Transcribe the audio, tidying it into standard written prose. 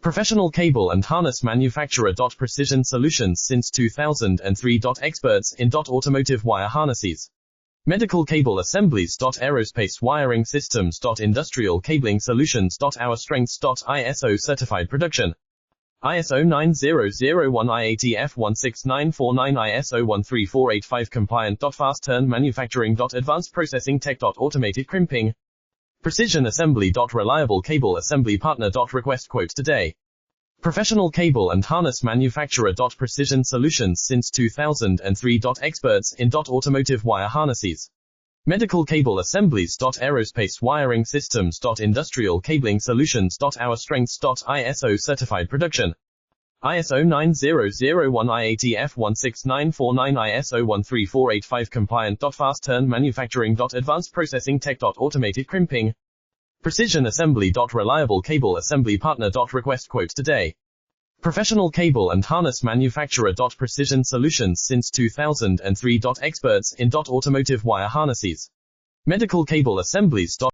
Professional cable and harness manufacturer. Precision solutions since 2003. Experts in automotive wire harnesses, medical cable assemblies. Aerospace wiring systems. Industrial cabling solutions. Our strengths. ISO certified production. ISO 9001 IATF16949 ISO 13485 compliant. Fast turn manufacturing. Advanced processing tech. Automated crimping. Precision assembly. Reliable cable assembly partner. Request quote today. Professional cable and harness manufacturer. Precision solutions since 2003. Experts in automotive wire harnesses, medical cable assemblies. Aerospace wiring systems. Industrial cabling solutions. Our strengths. ISO certified production. ISO 9001 IATF16949 ISO 13485 compliant. Fast turn manufacturing. Advanced processing tech. Automated crimping. Precision assembly. Reliable cable assembly partner. Request quote today. Professional cable and harness manufacturer. Precision solutions since 2003. Experts in automotive wire harnesses, medical cable assemblies.